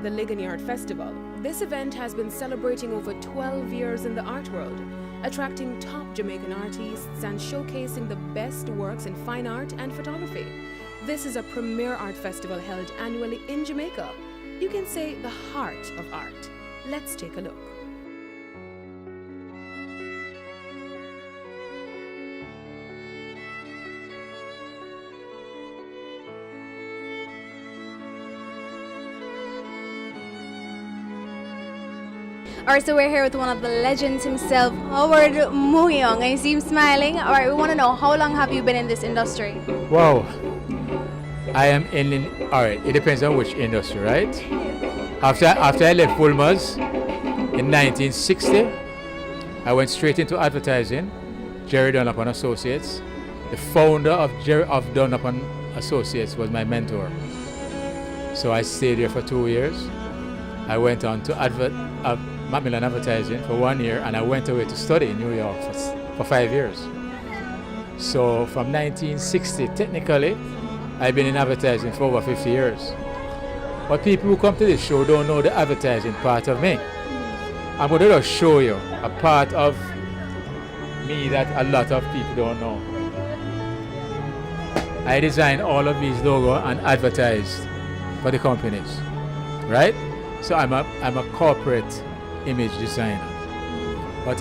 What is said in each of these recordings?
the Liguanea Art Festival. This event has been celebrating over 12 years in the art world, attracting top Jamaican artists and showcasing the best works in fine art and photography. This is a premier art festival held annually in Jamaica. You can say the heart of art. Let's take a look. Alright, so we're here with one of the legends himself, Howard Muyong. I see him smiling. Alright, we want to know, how long have you been in this industry? Wow. I am alright, it depends on which industry, right? After I left Woolmers in 1960, I went straight into advertising. Jerry Dunlap and Associates. The founder of Dunlap and Associates was my mentor. So I stayed there for 2 years. I went on to Macmillan Advertising for 1 year, and I went away to study in New York for 5 years. So from 1960, technically, I've been in advertising for over 50 years. But people who come to this show don't know the advertising part of me. I'm going to just show you a part of me that a lot of people don't know. I designed all of these logos and advertised for the companies, right? So I'm a corporate image designer. But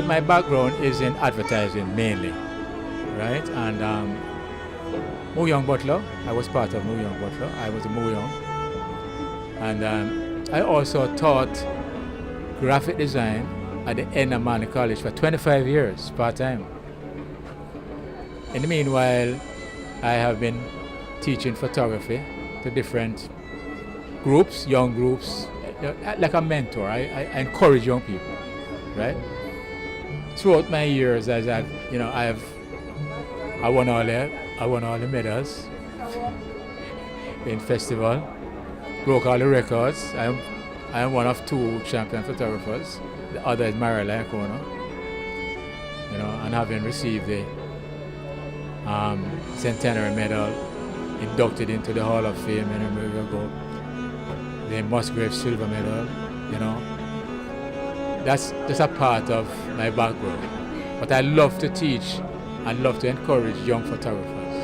my background is in advertising mainly, right? And Muyong Butler, I was part of Muyong Butler. I was a Muyong. And I also taught graphic design at the Enamani College for 25 years, part-time. In the meanwhile, I have been teaching photography to different groups, young groups, like a mentor. I encourage young people, right? Throughout my years, as I won all the medals in festival, broke all the records. I am one of 2 champion photographers. The other is Marilla Kona, and having received the centenary medal, inducted into the Hall of Fame in America. The Musgrave Silver Medal, That's just a part of my background. But I love to teach and love to encourage young photographers.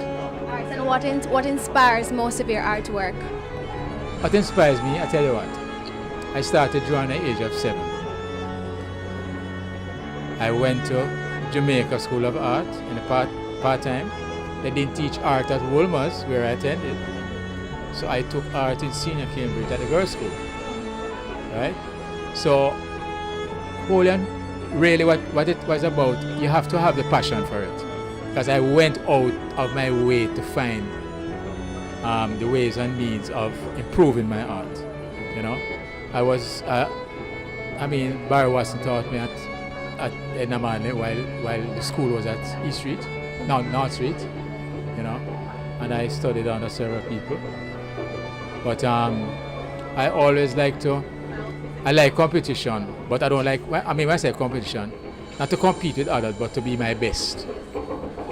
Alright, and what inspires most of your artwork? What inspires me, I tell you what, I started drawing at the age of 7. I went to Jamaica School of Art in a part-time. They didn't teach art at Woolmers, where I attended. So I took art in senior Cambridge at the girls' school, right? So, really what it was about, you have to have the passion for it. Because I went out of my way to find the ways and means of improving my art, Barry Watson taught me at Namale while the school was at East Street, North Street, and I studied under several people. But I always like competition, but I don't like, when I say competition, not to compete with others, but to be my best.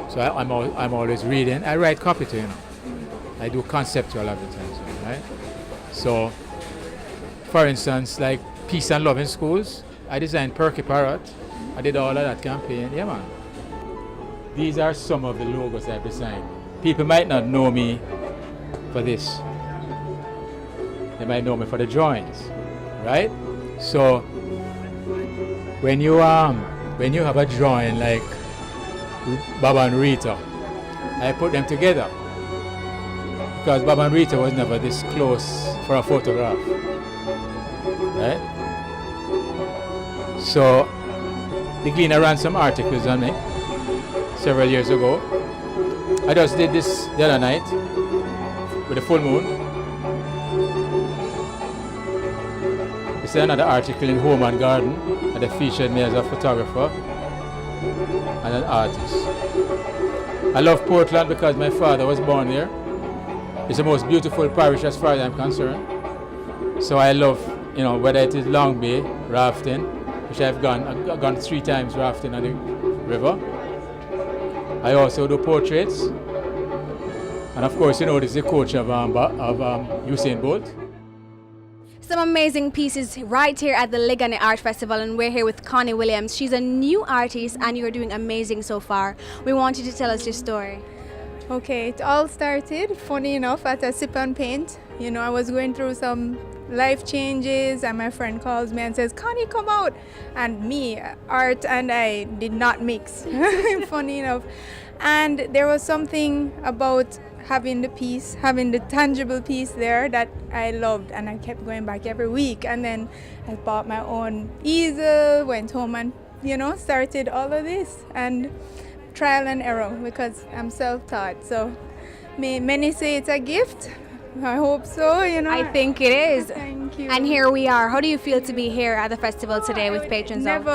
So I'm always reading. I write copy too, I do conceptual advertising, right? So, for instance, like Peace and Love in Schools, I designed Perky Parrot. I did all of that campaign, yeah man. These are some of the logos I've designed. People might not know me for this. They might know me for the drawings, right? So when you have a drawing like Baba and Rita, I put them together because Baba and Rita was never this close for a photograph, right? So the Gleaner ran some articles on me several years ago. I just did this the other night with the full moon. It's another article in Home and Garden, and they featured me as a photographer and an artist. I love Portland because my father was born there. It's the most beautiful parish as far as I'm concerned. So I love, whether it is Long Bay, rafting, which I've gone 3 times rafting on the river. I also do portraits. And of course, you know, this is the coach of Usain Bolt. Some amazing pieces right here at the Liguanea Art Festival, and we're here with Connie Williams. She's a new artist and you're doing amazing so far. We want you to tell us your story. Okay, it all started, funny enough, at a sip and paint. You know, I was going through some life changes and my friend calls me and says, Connie, come out. And me, art and I did not mix, funny enough. And there was something about having the piece, having the tangible piece there that I loved, and I kept going back every week. And then I bought my own easel, went home and, you know, started all of this. And trial and error, because I'm self-taught. So many say it's a gift. I hope so, you know. I think it is. Thank you. And here we are. How do you feel to be here at the festival today with patrons? Never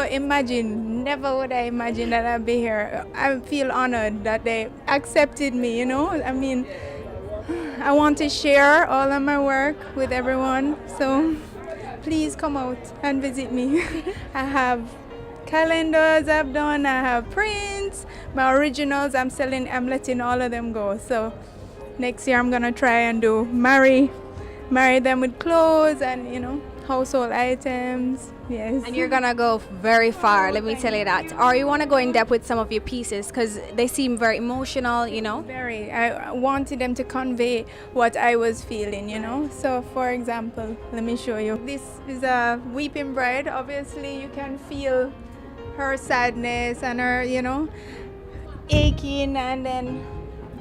would I imagine that I'd be here. I feel honored that they accepted me, you know. I mean, I want to share all of my work with everyone. So please come out and visit me. I have calendars I've done, I have prints, my originals I'm selling, I'm letting all of them go. So next year I'm gonna try and do marry them with clothes and, you know, household items. Yes. And you're gonna go very far, let me tell you that. Or you wanna go in depth with some of your pieces because they seem very emotional, you know? Very. I wanted them to convey what I was feeling, you know. So for example, let me show you. This is a weeping bride. Obviously you can feel her sadness and her, you know, aching. And then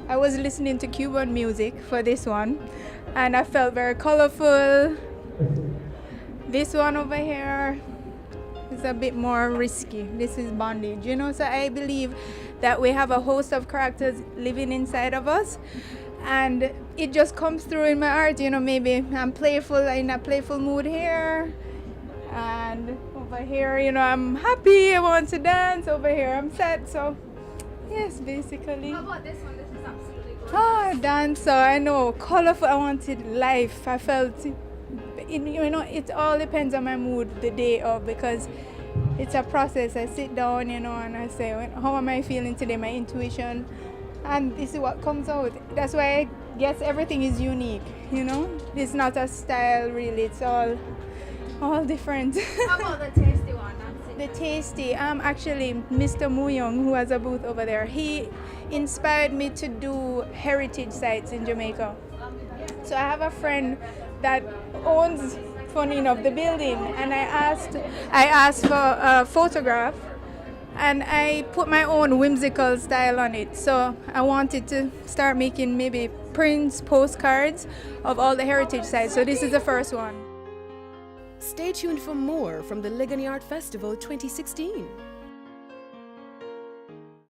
I was listening to Cuban music for this one and I felt very colorful. This one over here is a bit more risky. This is bondage, you know. So I believe that we have a host of characters living inside of us, and it just comes through in my art, you know. Maybe I'm playful, in a playful mood here, and over here, you know, I'm happy, I want to dance. Over here I'm sad. So yes, basically. How about this one? This is absolutely gorgeous. Oh, dancer, I know, colorful. I wanted life. I felt you know, it all depends on my mood the day of, because it's a process. I sit down, you know, and I say, how am I feeling today, my intuition, and this is what comes out. That's why I guess everything is unique, you know. It's not a style really, it's all different. How about the tasty one? The tasty, actually Mr. Muyong, who has a booth over there, he inspired me to do heritage sites in Jamaica. So I have a friend that owns, funny enough, the building, and I asked for a photograph, and I put my own whimsical style on it. So I wanted to start making maybe prints, postcards of all the heritage sites. So this is the first one. Stay tuned for more from the Liguanea Art Festival 2016.